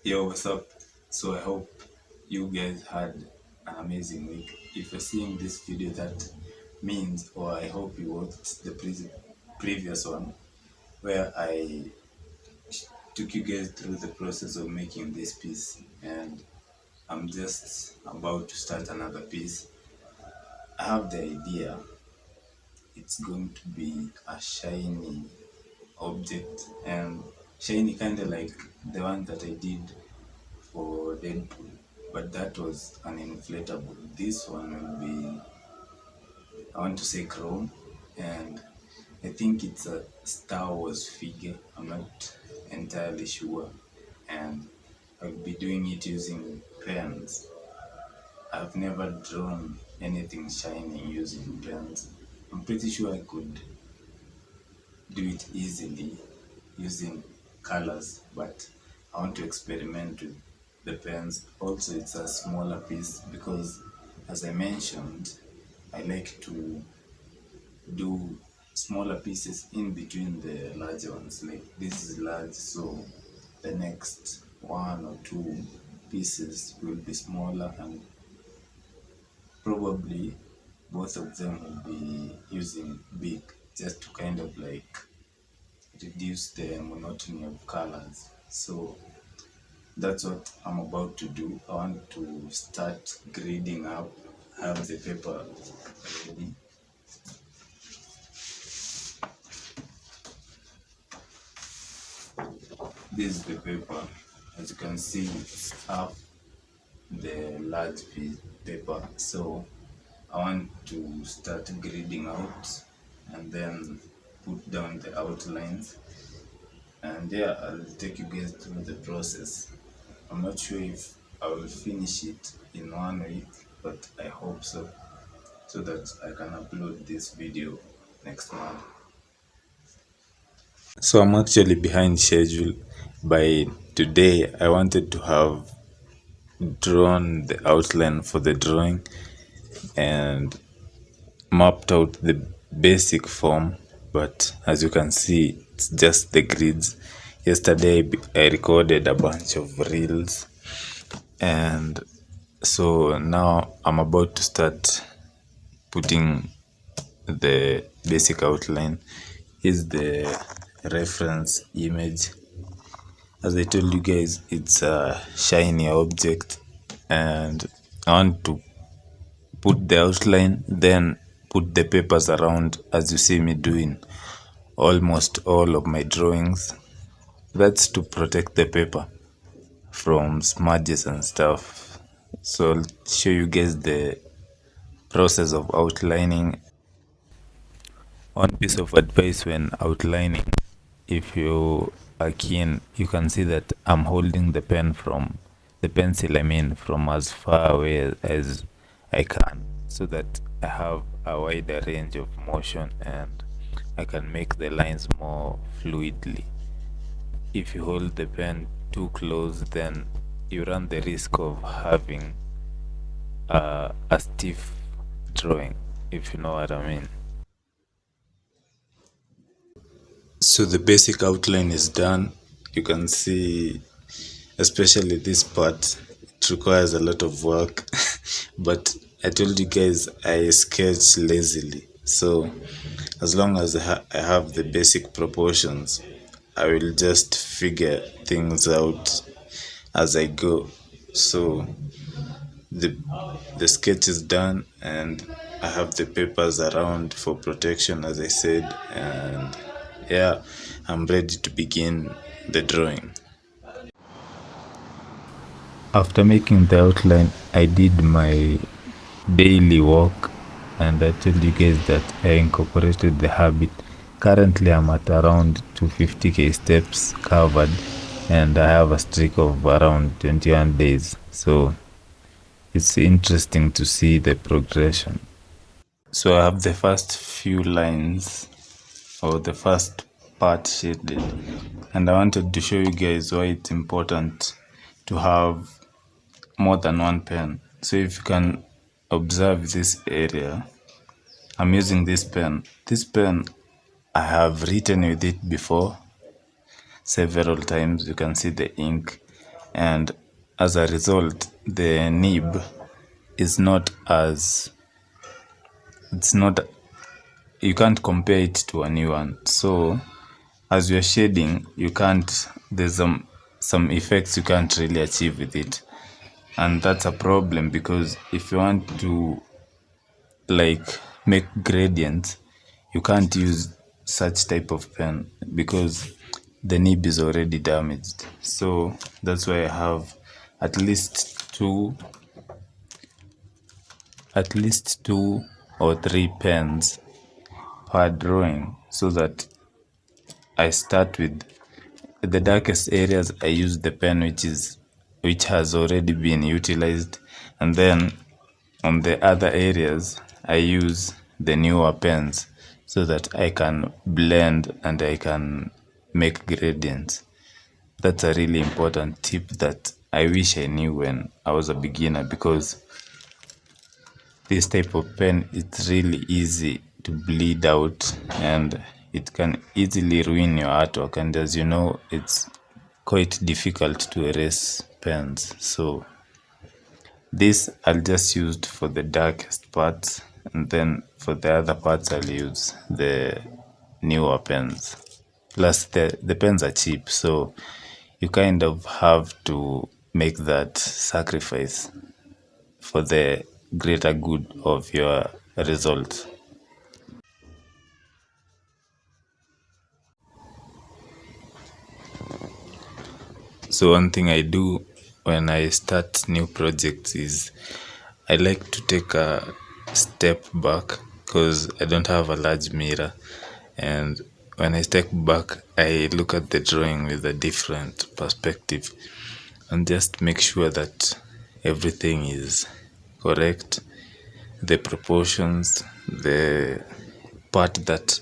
Yo, what's up? So I hope you guys had an amazing week. If you're seeing this video, that means, or I hope you watched the previous one where I took you guys through the process of making this piece, and I'm just about to start another piece. I have the idea it's going to be a shiny object, and shiny kind of like the one that I did for Deadpool, but that was an inflatable. This one will be, I want to say chrome, and I think it's a Star Wars figure. I'm not entirely sure, and I'll be doing it using pens. I've never drawn anything shiny using pens. I'm pretty sure I could do it easily using colors, but I want to experiment with the pens. Also, it's a smaller piece because, as I mentioned, I like to do smaller pieces in between the larger ones. Like this is large, so the next one or two pieces will be smaller, and probably both of them will be using big, just to kind of like reduce the monotony of colors. So that's what I'm about to do. I want to start grading up, have the paper ready. This is the paper. As you can see, it's half the large piece paper. So I want to start grading out and then put down the outlines. And yeah, I'll take you guys through the process. I'm not sure if I will finish it in 1 week, but I hope so, so that I can upload this video next month. So I'm actually behind schedule. By today, I wanted to have drawn the outline for the drawing and mapped out the basic form, but as you can see, it's just the grids. Yesterday, I recorded a bunch of reels, and so now I'm about to start putting the basic outline. Here's the reference image. As I told you guys, it's a shiny object, and I want to put the outline, then put the papers around, as you see me doing almost all of my drawings. That's to protect the paper from smudges and stuff. So I'll show you guys the process of outlining. One piece of advice when outlining, if you are keen, you can see that I'm holding the pen from the pencil, I mean, from as far away as I can, so that I have a wider range of motion and I can make the lines more fluidly. If you hold the pen too close, then you run the risk of having a stiff drawing, if you know what I mean. So the basic outline is done. You can see, especially this part, it requires a lot of work. But I told you guys I sketch lazily. So as long as I have the basic proportions, I will just figure things out as I go. So the the sketch is done, and I have the papers around for protection, as I said, and yeah, I'm ready to begin the drawing. After making the outline, I did my daily walk, and I told you guys that I incorporated the habit. Currently, I'm at around 250k steps covered, and I have a streak of around 21 days. So it's interesting to see the progression. So I have the first few lines, or the first part shaded, and I wanted to show you guys why it's important to have more than one pen. So if you can observe this area, I'm using this pen. This pen, I have written with it before several times. You can see the ink, and as a result, the nib is not as it's not you can't compare it to a new one. So as you're shading, you can't there's some effects you can't really achieve with it. And that's a problem because if you want to like make gradients, you can't use such type of pen because the nib is already damaged. So that's why I have at least two or three pens per drawing, so that I start with the darkest areas. I use the pen which has already been utilized, and then on the other areas I use the newer pens so that I can blend and I can make gradients. That's a really important tip that I wish I knew when I was a beginner, because this type of pen, it's really easy to bleed out and it can easily ruin your artwork. And as you know, it's quite difficult to erase pens. So this I'll just use for the darkest parts, and then for the other parts I'll use the newer pens. Plus the pens are cheap, so you kind of have to make that sacrifice for the greater good of your result. So one thing I do when I start new projects is I like to take a step back because I don't have a large mirror. And when I step back, I look at the drawing with a different perspective and just make sure that everything is correct. The proportions, the part that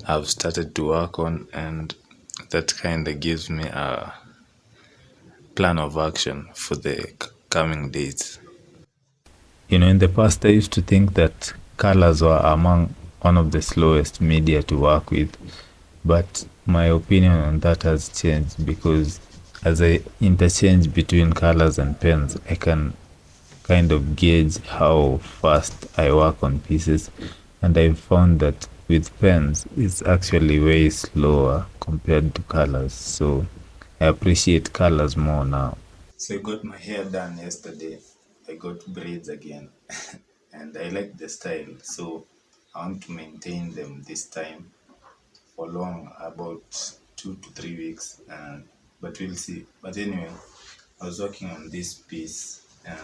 I've started to work on, and that kind of gives me a plan of action for the coming days. In the past, I used to think that colors were among one of the slowest media to work with, but my opinion on that has changed because as I interchange between colors and pens, I can kind of gauge how fast I work on pieces, and I've found that with pens, it's actually way slower compared to colors. So I appreciate colors more now. So I got my hair done yesterday. I got braids again, and I like the style. So I want to maintain them this time for long, about 2 to 3 weeks. And but we'll see. But anyway, I was working on this piece, and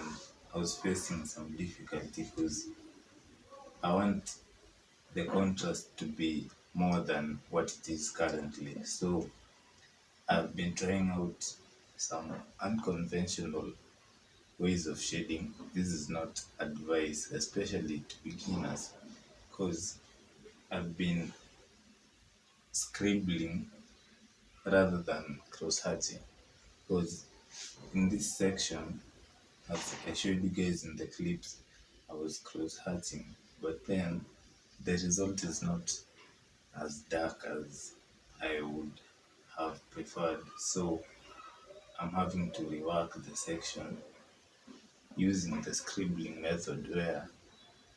I was facing some difficulty because I want the contrast to be more than what it is currently. So I've been trying out some unconventional ways of shading. This is not advice, especially to beginners, because I've been scribbling rather than cross-hatching. Because in this section, as I showed you guys in the clips, I was cross-hatching, but then the result is not as dark as I would have preferred. So I'm having to rework the section using the scribbling method, where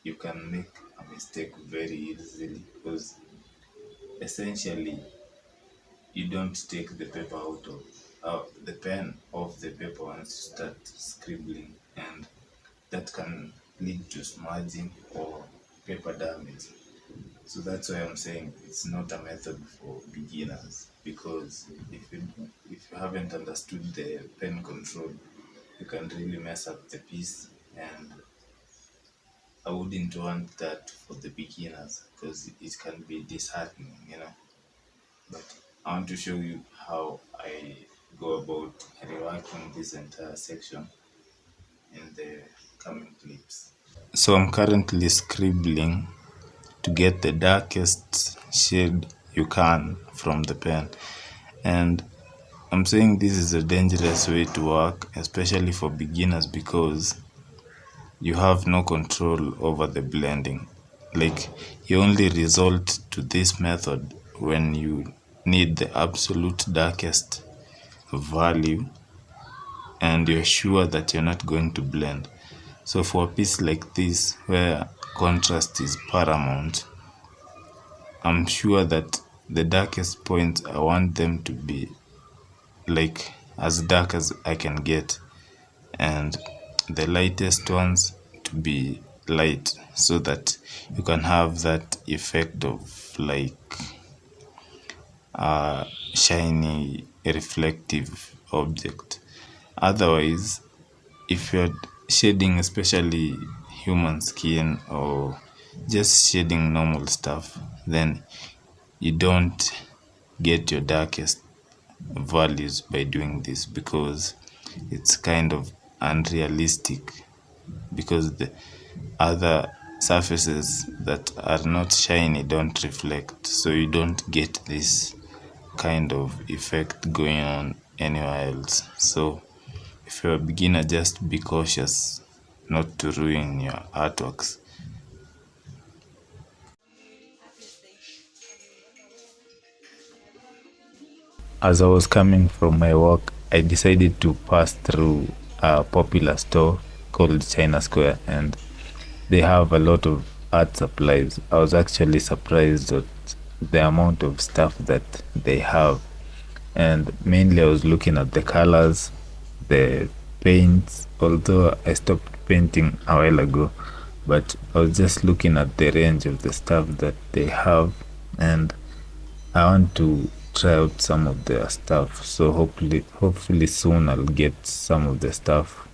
you can make a mistake very easily, because essentially you don't take the paper out of the pen off the paper once you start scribbling, and that can lead to smudging or paper damage. So that's why I'm saying it's not a method for beginners, because if you haven't understood the pen control, you can really mess up the piece, and I wouldn't want that for the beginners because it can be disheartening. But I want to show you how I go about reworking this entire section in the coming clips. So I'm currently scribbling to get the darkest shade you can from the pen. And I'm saying this is a dangerous way to work, especially for beginners, because you have no control over the blending. Like, you only resort to this method when you need the absolute darkest value and you're sure that you're not going to blend. So for a piece like this where contrast is paramount, I'm sure that the darkest points, I want them to be like as dark as I can get, and the lightest ones to be light, so that you can have that effect of like a shiny reflective object. Otherwise, if you're shading especially human skin or just shading normal stuff, then you don't get your darkest values by doing this, because it's kind of unrealistic, because the other surfaces that are not shiny don't reflect, so you don't get this kind of effect going on anywhere else. So if you're a beginner, just be cautious not to ruin your artworks. As I was coming from my work, I decided to pass through a popular store called China Square, and they have a lot of art supplies. I was actually surprised at the amount of stuff that they have, and mainly I was looking at the colors, the paints, although I stopped painting a while ago, but I was just looking at the range of the stuff that they have, and I want to try out some of their stuff. So hopefully soon I'll get some of the stuff,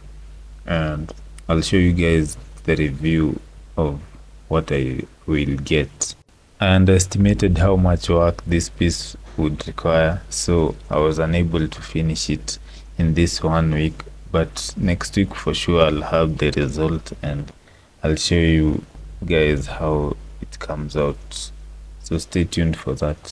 and I'll show you guys the review of what I will get. I underestimated how much work this piece would require, so I was unable to finish it in this 1 week. But next week for sure I'll have the result, and I'll show you guys how it comes out. So stay tuned for that.